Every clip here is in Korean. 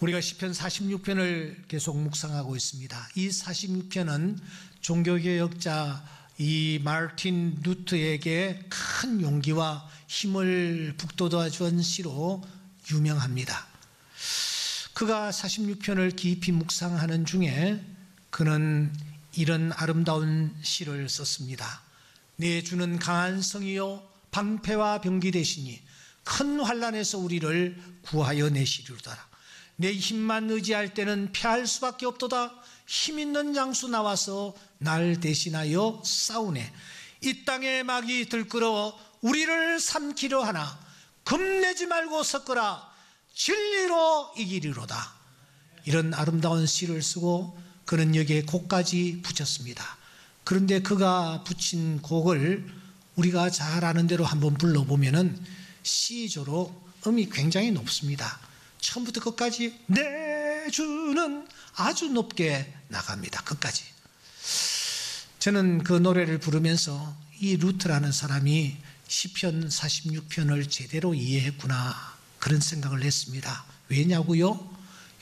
우리가 시편 46편을 계속 묵상하고 있습니다. 이 46편은 종교개혁자 이 마르틴 루터에게 큰 용기와 힘을 북돋아 준 시로 유명합니다. 그가 46편을 깊이 묵상하는 중에 그는 이런 아름다운 시를 썼습니다. 내 주는 강한 성이요 방패와 병기 되시니 큰 환난에서 우리를 구하여 내시리로다. 내 힘만 의지할 때는 패할 수밖에 없도다. 힘 있는 장수 나와서 날 대신하여 싸우네. 이 땅에 막이 들끓어 우리를 삼키려 하나 겁내지 말고 섞어라. 진리로 이기리로다. 이런 아름다운 시를 쓰고 그는 여기에 곡까지 붙였습니다. 그런데 그가 붙인 곡을 우리가 잘 아는 대로 한번 불러보면은 C조로 음이 굉장히 높습니다. 처음부터 끝까지 내 주는 아주 높게 나갑니다. 끝까지. 저는 그 노래를 부르면서 이 루터라는 사람이 시편 46편을 제대로 이해했구나 그런 생각을 했습니다. 왜냐고요?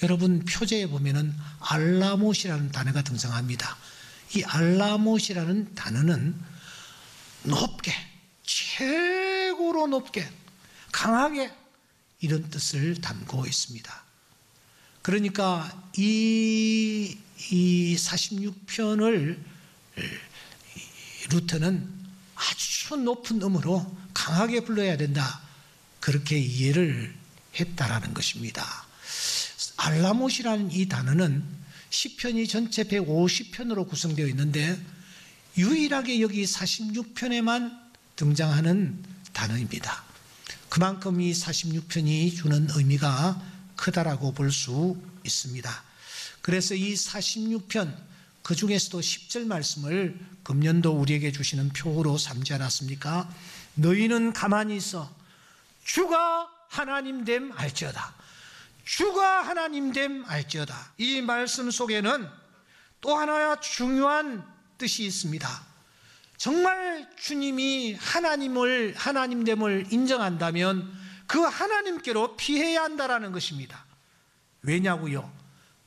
여러분 표제에 보면은 알라못이라는 단어가 등장합니다. 이 알라못이라는 단어는 높게, 최고로 높게, 강하게 이런 뜻을 담고 있습니다. 그러니까 이 46편을 루터는 아주 높은 음으로 강하게 불러야 된다 그렇게 이해를 했다라는 것입니다. 알라못이라는 이 단어는 시편이 전체 150편으로 구성되어 있는데 유일하게 여기 46편에만 등장하는 단어입니다. 그만큼 이 46편이 주는 의미가 크다라고 볼 수 있습니다. 그래서 이 46편 그 중에서도 10절 말씀을 금년도 우리에게 주시는 표로 삼지 않았습니까? 너희는 가만히 있어 주가 하나님 됨 알지어다. 주가 하나님 됨 알지어다. 이 말씀 속에는 또 하나 중요한 뜻이 있습니다. 정말 주님이 하나님됨을 인정한다면 그 하나님께로 피해야 한다라는 것입니다. 왜냐고요?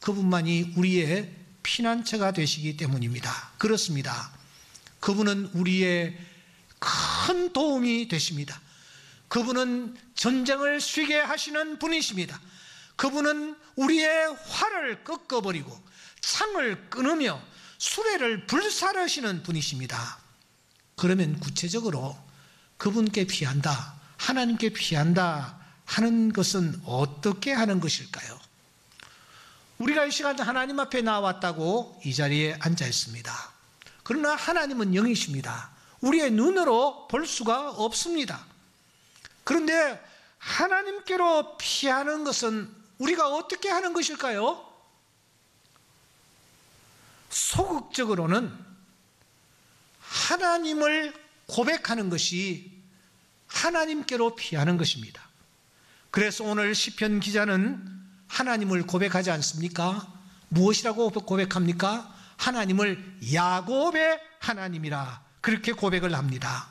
그분만이 우리의 피난처가 되시기 때문입니다. 그렇습니다. 그분은 우리의 큰 도움이 되십니다. 그분은 전쟁을 쉬게 하시는 분이십니다. 그분은 우리의 활을 꺾어버리고 창을 끊으며 수레를 불살르시는 분이십니다. 그러면 구체적으로 그분께 피한다, 하나님께 피한다 하는 것은 어떻게 하는 것일까요? 우리가 이 시간 하나님 앞에 나왔다고 이 자리에 앉아 있습니다. 그러나 하나님은 영이십니다. 우리의 눈으로 볼 수가 없습니다. 그런데 하나님께로 피하는 것은 우리가 어떻게 하는 것일까요? 소극적으로는 하나님을 고백하는 것이 하나님께로 피하는 것입니다. 그래서 오늘 시편 기자는 하나님을 고백하지 않습니까? 무엇이라고 고백합니까? 하나님을 야곱의 하나님이라 그렇게 고백을 합니다.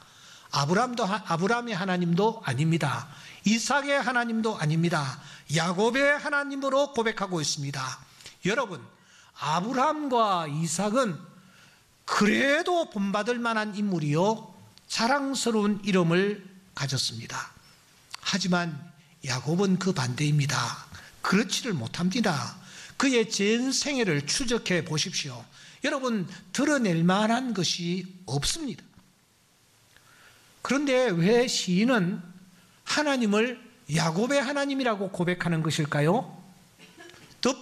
아브라함의 하나님도 아닙니다. 이삭의 하나님도 아닙니다. 야곱의 하나님으로 고백하고 있습니다. 여러분, 아브라함과 이삭은 그래도 본받을 만한 인물이요 자랑스러운 이름을 가졌습니다. 하지만 야곱은 그 반대입니다. 그렇지를 못합니다. 그의 전 생애를 추적해 보십시오. 여러분, 드러낼 만한 것이 없습니다. 그런데 왜 시인은 하나님을 야곱의 하나님이라고 고백하는 것일까요?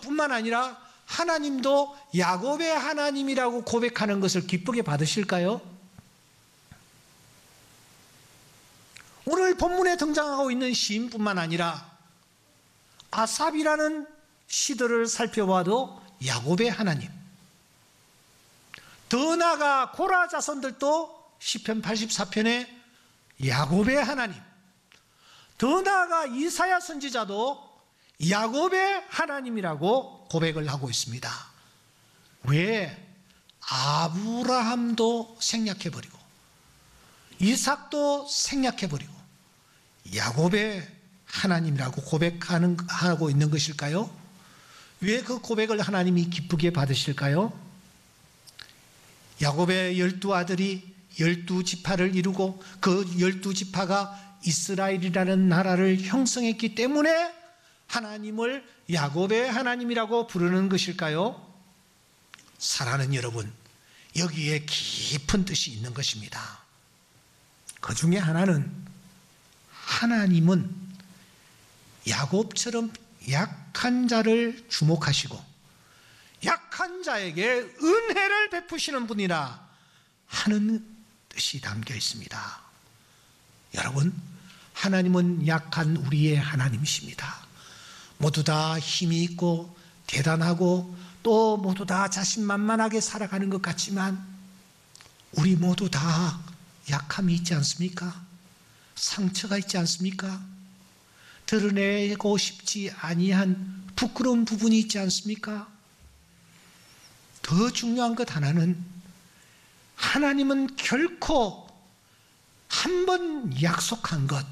뿐만 아니라 하나님도 야곱의 하나님이라고 고백하는 것을 기쁘게 받으실까요? 오늘 본문에 등장하고 있는 시인뿐만 아니라 아삽이라는 시들을 살펴봐도 야곱의 하나님, 더 나아가 고라 자손들도 시편 84편에 야곱의 하나님, 더 나아가 이사야 선지자도 야곱의 하나님이라고 고백을 하고 있습니다. 왜? 아브라함도 생략해버리고 이삭도 생략해버리고 야곱의 하나님이라고 고백하고 있는 것일까요? 왜 그 고백을 하나님이 기쁘게 받으실까요? 야곱의 12아들이 12지파를 이루고 그 12지파가 이스라엘이라는 나라를 형성했기 때문에 하나님을 야곱의 하나님이라고 부르는 것일까요? 사랑하는 여러분, 여기에 깊은 뜻이 있는 것입니다. 그 중에 하나는, 하나님은 야곱처럼 약한 자를 주목하시고 약한 자에게 은혜를 베푸시는 분이라 하는 뜻이 담겨 있습니다. 여러분, 하나님은 약한 우리의 하나님이십니다. 모두 다 힘이 있고 대단하고 또 모두 다 자신만만하게 살아가는 것 같지만 우리 모두 다 약함이 있지 않습니까? 상처가 있지 않습니까? 드러내고 싶지 아니한 부끄러운 부분이 있지 않습니까? 더 중요한 것 하나는, 하나님은 결코 한 번 약속한 것,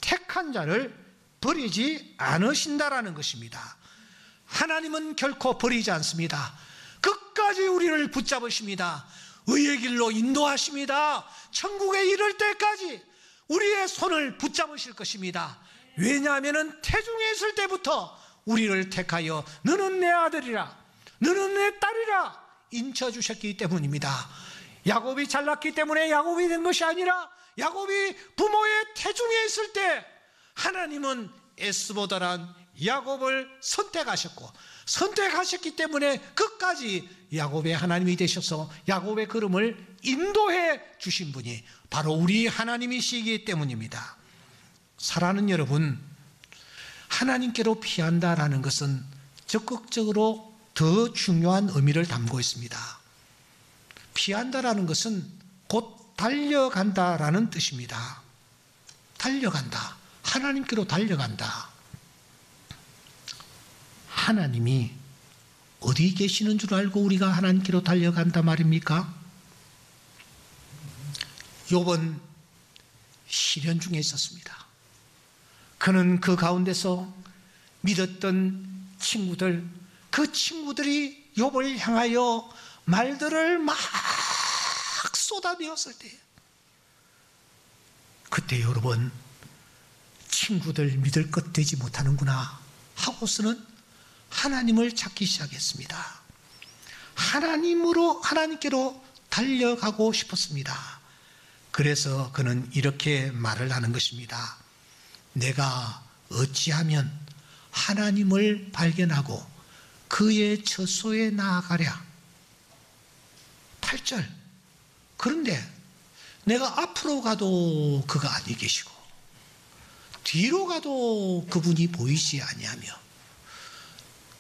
택한 자를 버리지 않으신다라는 것입니다. 하나님은 결코 버리지 않습니다. 끝까지 우리를 붙잡으십니다. 의의 길로 인도하십니다. 천국에 이를 때까지 우리의 손을 붙잡으실 것입니다. 왜냐하면 태중에 있을 때부터 우리를 택하여 너는 내 아들이라, 너는 내 딸이라 인쳐주셨기 때문입니다. 야곱이 잘났기 때문에 야곱이 된 것이 아니라 야곱이 부모의 태중에 있을 때 하나님은 에스보다란 야곱을 선택하셨고, 선택하셨기 때문에 끝까지 야곱의 하나님이 되셔서 야곱의 걸음을 인도해 주신 분이 바로 우리 하나님이시기 때문입니다. 사랑하는 여러분, 하나님께로 피한다라는 것은 적극적으로 더 중요한 의미를 담고 있습니다. 피한다라는 것은 곧 달려간다라는 뜻입니다. 달려간다. 하나님께로 달려간다. 하나님이 어디 계시는 줄 알고 우리가 하나님께로 달려간다 말입니까? 욥은 시련 중에 있었습니다. 그는 그 가운데서 믿었던 친구들, 그 친구들이 욥을 향하여 말들을 막 쏟아내었을 때, 그때 여러분, 친구들 믿을 것 되지 못하는구나 하고서는 하나님을 찾기 시작했습니다. 하나님께로 달려가고 싶었습니다. 그래서 그는 이렇게 말을 하는 것입니다. 내가 어찌하면 하나님을 발견하고 그의 처소에 나아가랴. 8절. 그런데 내가 앞으로 가도 그가 아니 계시고 뒤로 가도 그분이 보이지 아니하며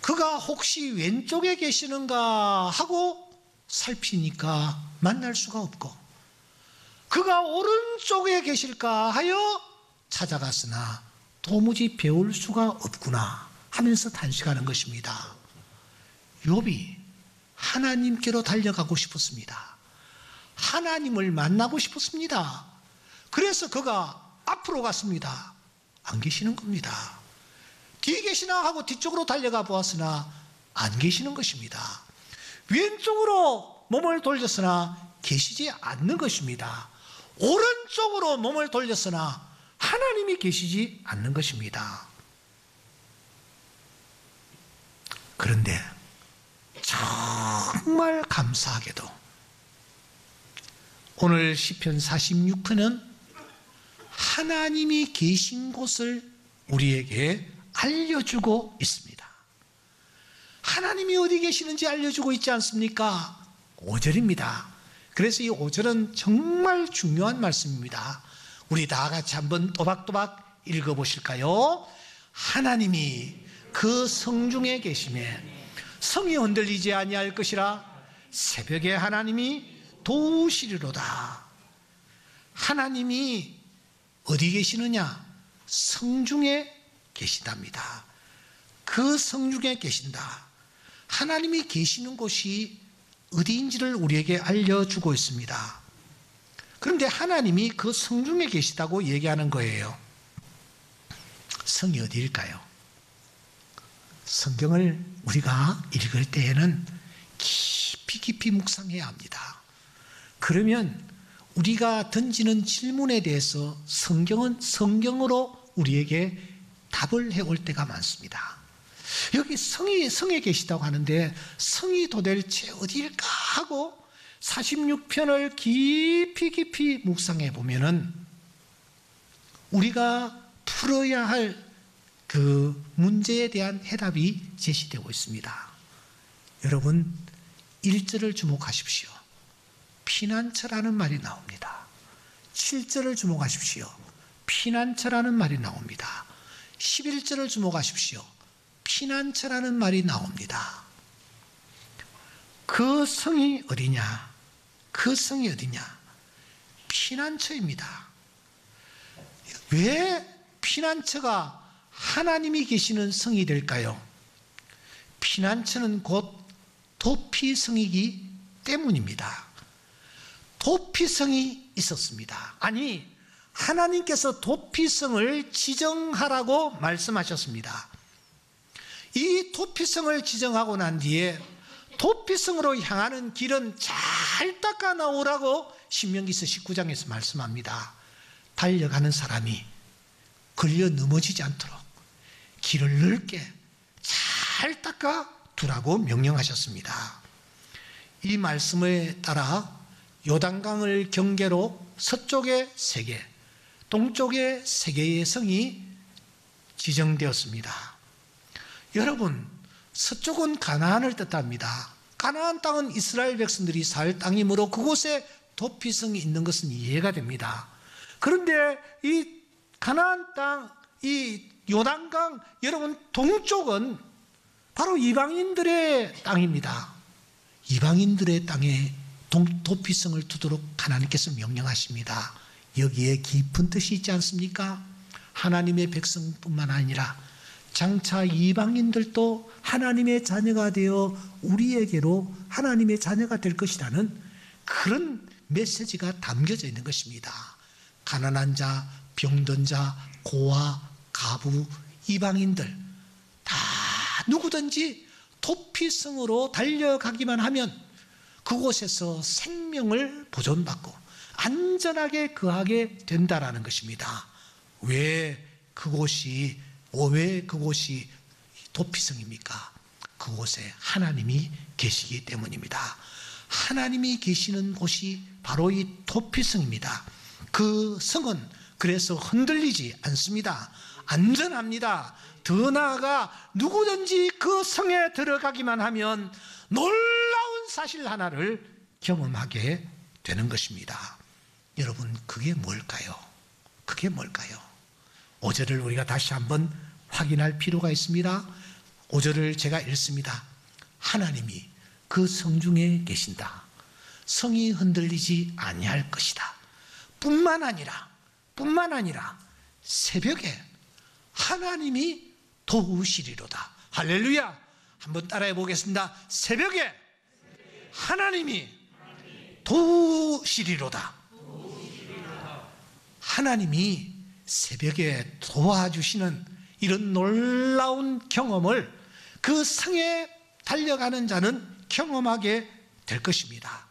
그가 혹시 왼쪽에 계시는가 하고 살피니까 만날 수가 없고 그가 오른쪽에 계실까 하여 찾아갔으나 도무지 배울 수가 없구나 하면서 단식하는 것입니다. 욥이 하나님께로 달려가고 싶었습니다. 하나님을 만나고 싶었습니다. 그래서 그가 앞으로 갔습니다. 안 계시는 겁니다. 뒤에 계시나 하고 뒤쪽으로 달려가 보았으나 안 계시는 것입니다. 왼쪽으로 몸을 돌렸으나 계시지 않는 것입니다. 오른쪽으로 몸을 돌렸으나 하나님이 계시지 않는 것입니다. 그런데 정말 감사하게도 오늘 시편 46편은 하나님이 계신 곳을 우리에게 알려주고 있습니다. 하나님이 어디 계시는지 알려주고 있지 않습니까? 5절입니다. 그래서 이 5절은 정말 중요한 말씀입니다. 우리 다 같이 한번 또박또박 읽어보실까요? 하나님이 그 성중에 계시매 성이 흔들리지 아니할 것이라 새벽에 하나님이 도우시리로다. 하나님이 어디 계시느냐? 성중에 계시답니다. 그 성중에 계신다. 하나님이 계시는 곳이 어디인지를 우리에게 알려주고 있습니다. 그런데 하나님이 그 성중에 계시다고 얘기하는 거예요. 성이 어디일까요? 성경을 우리가 읽을 때에는 깊이 묵상해야 합니다. 그러면 우리가 던지는 질문에 대해서 성경은 성경으로 우리에게 답을 해올 때가 많습니다. 여기 성에 계시다고 하는데 성이 도대체 어디일까 하고 46편을 깊이 묵상해 보면은 우리가 풀어야 할 그 문제에 대한 해답이 제시되고 있습니다. 여러분 1절을 주목하십시오. 피난처라는 말이 나옵니다. 7절을 주목하십시오. 피난처라는 말이 나옵니다. 11절을 주목하십시오. 피난처라는 말이 나옵니다. 그 성이 어디냐? 그 성이 어디냐? 피난처입니다. 왜 피난처가 하나님이 계시는 성이 될까요? 피난처는 곧 도피성이기 때문입니다. 도피성이 있었습니다. 아니, 하나님께서 도피성을 지정하라고 말씀하셨습니다. 이 도피성을 지정하고 난 뒤에 도피성으로 향하는 길은 잘 닦아 나오라고 신명기서 19장에서 말씀합니다. 달려가는 사람이 걸려 넘어지지 않도록 길을 넓게 잘 닦아 두라고 명령하셨습니다. 이 말씀에 따라 요단강을 경계로 서쪽에 3개, 동쪽에 3개의 성이 지정되었습니다. 여러분, 서쪽은 가나안을 뜻합니다. 가나안 땅은 이스라엘 백성들이 살 땅이므로 그곳에 도피성이 있는 것은 이해가 됩니다. 그런데 이 가나안 땅, 이 요단강, 여러분 동쪽은 바로 이방인들의 땅입니다. 이방인들의 땅에 도피성을 두도록 하나님께서 명령하십니다. 여기에 깊은 뜻이 있지 않습니까? 하나님의 백성뿐만 아니라 장차 이방인들도 하나님의 자녀가 되어 우리에게로 하나님의 자녀가 될 것이라는 그런 메시지가 담겨져 있는 것입니다. 가난한 자, 병든 자, 고아, 가부, 이방인들 다 누구든지 도피성으로 달려가기만 하면 그곳에서 생명을 보존받고 안전하게 거하게 된다라는 것입니다. 왜 그곳이 도피성입니까? 그곳에 하나님이 계시기 때문입니다. 하나님이 계시는 곳이 바로 이 도피성입니다. 그 성은 그래서 흔들리지 않습니다. 안전합니다. 더 나아가 누구든지 그 성에 들어가기만 하면 놀라운 사실 하나를 경험하게 되는 것입니다. 여러분, 그게 뭘까요? 그게 뭘까요? 5절을 우리가 다시 한번 확인할 필요가 있습니다. 5절을 제가 읽습니다. 하나님이 그 성 중에 계신다. 성이 흔들리지 아니할 것이다. 뿐만 아니라 새벽에 하나님이 도우시리로다. 할렐루야. 한번 따라해 보겠습니다. 새벽에 하나님이 도우시리로다. 하나님이 새벽에 도와주시는 이런 놀라운 경험을 그 성에 달려가는 자는 경험하게 될 것입니다.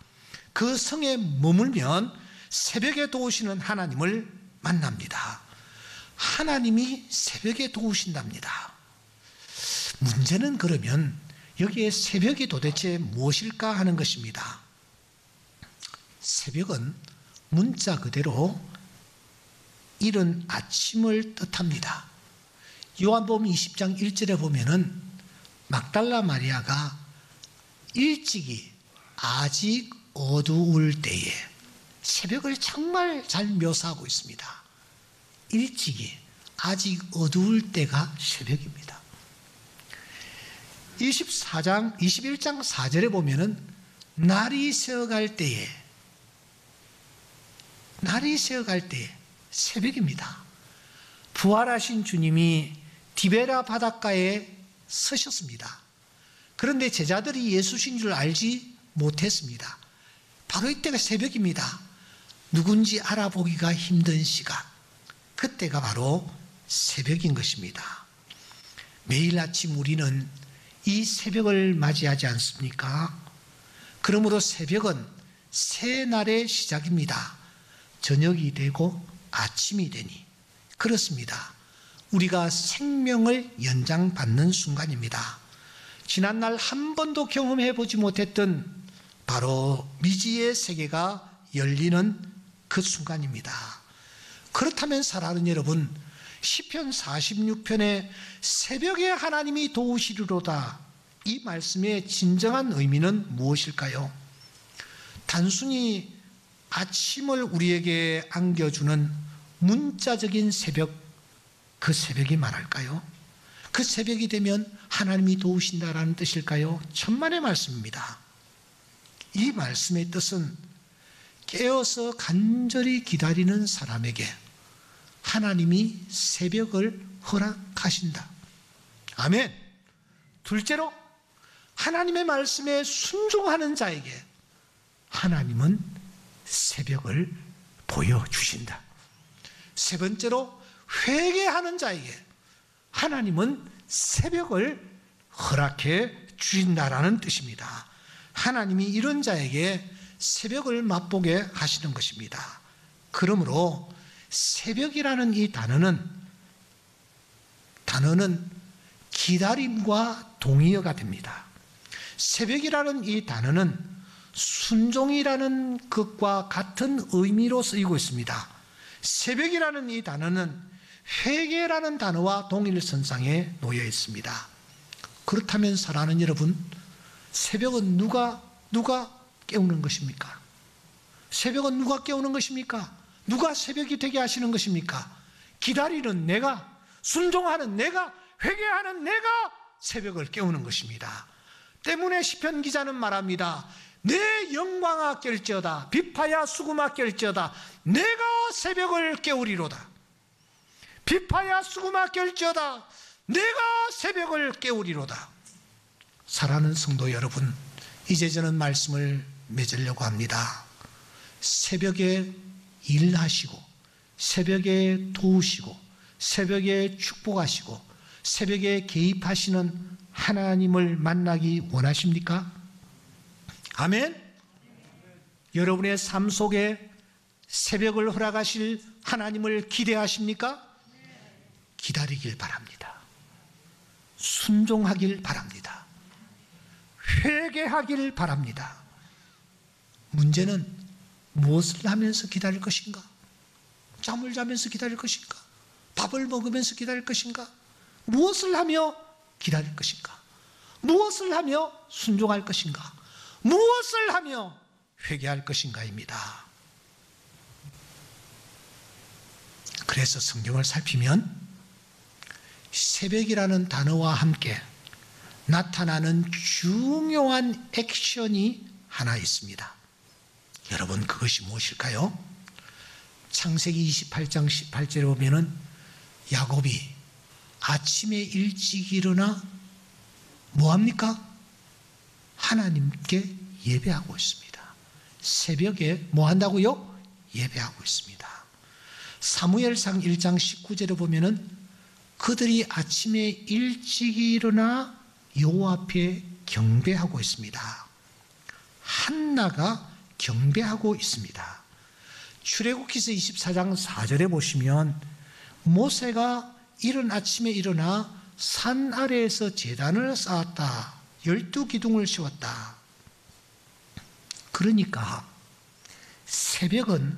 그 성에 머물면 새벽에 도우시는 하나님을 만납니다. 하나님이 새벽에 도우신답니다. 문제는 그러면 여기에 새벽이 도대체 무엇일까 하는 것입니다. 새벽은 문자 그대로 이른 아침을 뜻합니다. 요한복음 20장 1절에 보면은 막달라 마리아가 일찍이 아직 어두울 때에 새벽을 정말 잘 묘사하고 있습니다. 일찍이 아직 어두울 때가 새벽입니다. 21장 4절에 보면은 날이 새어갈 때에 새벽입니다. 부활하신 주님이 디베라 바닷가에 서셨습니다. 그런데 제자들이 예수신 줄 알지 못했습니다. 바로 이때가 새벽입니다. 누군지 알아보기가 힘든 시간, 그때가 바로 새벽인 것입니다. 매일 아침 우리는 이 새벽을 맞이하지 않습니까? 그러므로 새벽은 새 날의 시작입니다. 저녁이 되고 아침이 되니 그렇습니다. 우리가 생명을 연장받는 순간입니다. 지난날 한 번도 경험해 보지 못했던 바로 미지의 세계가 열리는 그 순간입니다. 그렇다면 사랑하는 여러분, 시편 46편에 새벽에 하나님이 도우시리로다, 이 말씀의 진정한 의미는 무엇일까요? 단순히 아침을 우리에게 안겨주는 문자적인 새벽, 그 새벽이 말할까요? 그 새벽이 되면 하나님이 도우신다라는 뜻일까요? 천만의 말씀입니다. 이 말씀의 뜻은 깨어서 간절히 기다리는 사람에게 하나님이 새벽을 허락하신다. 아멘. 둘째로, 하나님의 말씀에 순종하는 자에게 하나님은 새벽을 보여주신다. 세 번째로, 회개하는 자에게 하나님은 새벽을 허락해 주신다라는 뜻입니다. 하나님이 이런 자에게 새벽을 맛보게 하시는 것입니다. 그러므로 새벽이라는 이 단어는 기다림과 동의어가 됩니다. 새벽이라는 이 단어는 순종이라는 것과 같은 의미로 쓰이고 있습니다. 새벽이라는 이 단어는 회개라는 단어와 동일선상에 놓여 있습니다. 그렇다면 사랑하는 여러분, 새벽은 누가 깨우는 것입니까? 새벽은 누가 깨우는 것입니까? 누가 새벽이 되게 하시는 것입니까? 기다리는 내가, 순종하는 내가, 회개하는 내가 새벽을 깨우는 것입니다. 때문에 시편 기자는 말합니다. 내 영광아 깰지어다, 비파야 수구마 깰지어다, 내가 새벽을 깨우리로다. 비파야 수구마 깰지어다, 내가 새벽을 깨우리로다. 사랑하는 성도 여러분, 이제 저는 말씀을 맺으려고 합니다. 새벽에 일하시고, 새벽에 도우시고, 새벽에 축복하시고, 새벽에 개입하시는 하나님을 만나기 원하십니까? 아멘? 여러분의 삶 속에 새벽을 허락하실 하나님을 기대하십니까? 기다리길 바랍니다. 순종하길 바랍니다. 회개하길 바랍니다. 문제는 무엇을 하면서 기다릴 것인가? 잠을 자면서 기다릴 것인가? 밥을 먹으면서 기다릴 것인가? 무엇을 하며 기다릴 것인가? 무엇을 하며 순종할 것인가? 무엇을 하며 회개할 것인가입니다. 그래서 성경을 살피면 새벽이라는 단어와 함께 나타나는 중요한 액션이 하나 있습니다. 여러분, 그것이 무엇일까요? 창세기 28장 18절에 보면은 야곱이 아침에 일찍 일어나 뭐합니까? 하나님께 예배하고 있습니다. 새벽에 뭐한다고요? 예배하고 있습니다. 사무엘상 1장 19절에 보면은 그들이 아침에 일찍 일어나 여호와 앞에 경배하고 있습니다. 한나가 경배하고 있습니다. 출애굽기서 24장 4절에 보시면 모세가 이른 아침에 일어나 산 아래에서 제단을 쌓았다. 12기둥을 세웠다. 그러니까 새벽은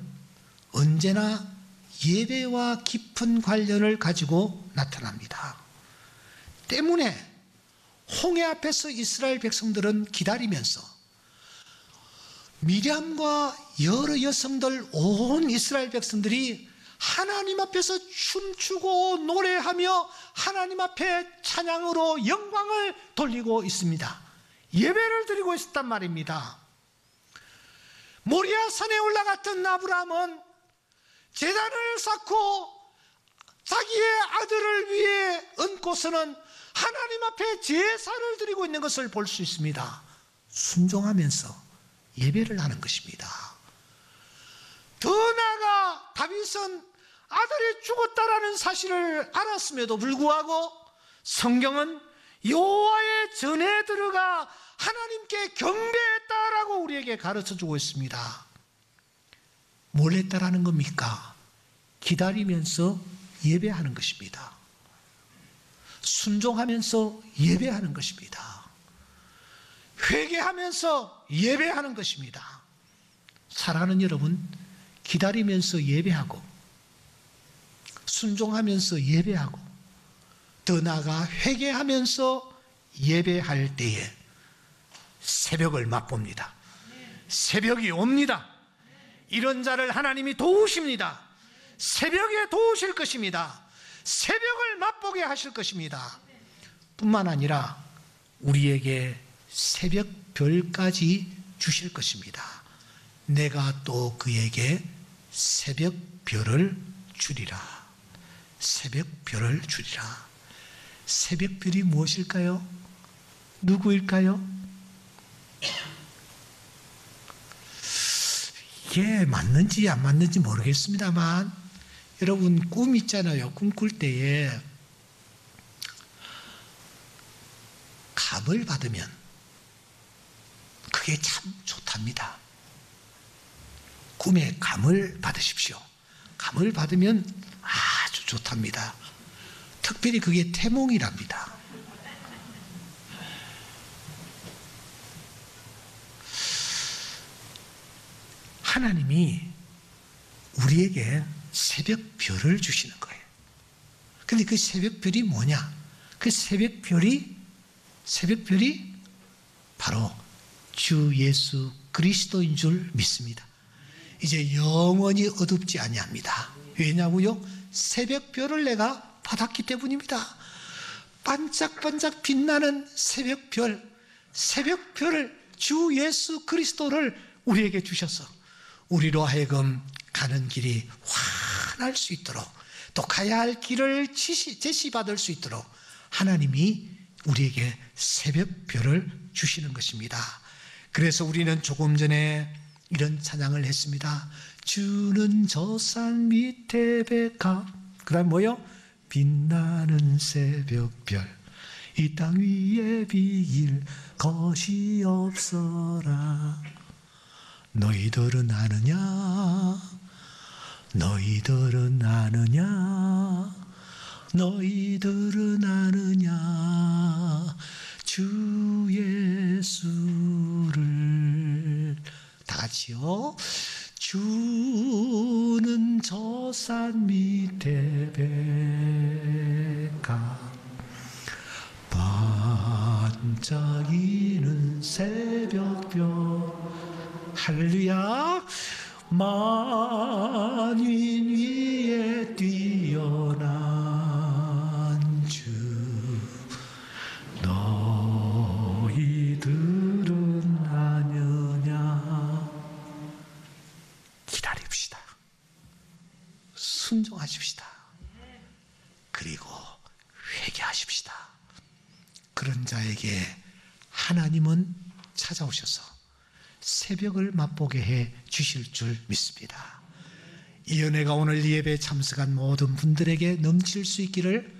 언제나 예배와 깊은 관련을 가지고 나타납니다. 때문에 홍해 앞에서 이스라엘 백성들은 기다리면서 미리암과 여러 여성들, 온 이스라엘 백성들이 하나님 앞에서 춤추고 노래하며 하나님 앞에 찬양으로 영광을 돌리고 있습니다. 예배를 드리고 있었단 말입니다. 모리아 산에 올라갔던 아브라함은 제단을 쌓고 자기의 아들을 위해 얹고서는 하나님 앞에 제사를 드리고 있는 것을 볼 수 있습니다. 순종하면서 예배를 하는 것입니다. 더 나아가 다윗은 아들이 죽었다라는 사실을 알았음에도 불구하고 성경은 여호와의 전에 들어가 하나님께 경배했다라고 우리에게 가르쳐주고 있습니다. 뭘 했다라는 겁니까? 기다리면서 예배하는 것입니다. 순종하면서 예배하는 것입니다. 회개하면서 예배하는 것입니다. 사랑하는 여러분, 기다리면서 예배하고 순종하면서 예배하고 더 나아가 회개하면서 예배할 때에 새벽을 맛봅니다. 새벽이 옵니다. 이런 자를 하나님이 도우십니다. 새벽에 도우실 것입니다. 새벽을 맛보게 하실 것입니다. 뿐만 아니라 우리에게 새벽별까지 주실 것입니다. 내가 또 그에게 새벽별을 주리라. 새벽별을 주리라. 새벽별이 무엇일까요? 누구일까요? 이게 맞는지 안 맞는지 모르겠습니다만 여러분 꿈 있잖아요. 꿈 꿀 때에 감을 받으면 그게 참 좋답니다. 꿈에 감을 받으십시오. 감을 받으면 아주 좋답니다. 특별히 그게 태몽이랍니다. 하나님이 우리에게 새벽별을 주시는 거예요. 근데 그 새벽별이 뭐냐? 그 새벽별이 바로 주 예수 그리스도인 줄 믿습니다. 이제 영원히 어둡지 아니합니다. 왜냐고요? 새벽별을 내가 받았기 때문입니다. 반짝반짝 빛나는 새벽별을 주 예수 그리스도를 우리에게 주셔서 우리로 하여금 가는 길이 환할 수 있도록 또 가야 할 길을 제시받을 수 있도록 하나님이 우리에게 새벽별을 주시는 것입니다. 그래서 우리는 조금 전에 이런 찬양을 했습니다. 주는 저 산 밑에 백합, 그 다음 뭐요? 빛나는 새벽별, 이 땅 위에 비길 것이 없어라. 너희들은 아느냐? 너희들은 아느냐? 너희들은 아느냐? 주 예수를 다 같이요. 주는 저 산 밑에 백합, 반짝이는 새벽별, 할렐루야. 만윈 위에 뛰어난 주, 너희들은 아느냐? 기다립시다. 순종하십시다. 그리고 회개하십시다. 그런 자에게 하나님은 찾아오셔서 새벽을 맛보게 해 주실 줄 믿습니다. 이 은혜가 오늘 이 예배에 참석한 모든 분들에게 넘칠 수 있기를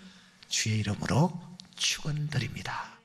주의 이름으로 축원드립니다.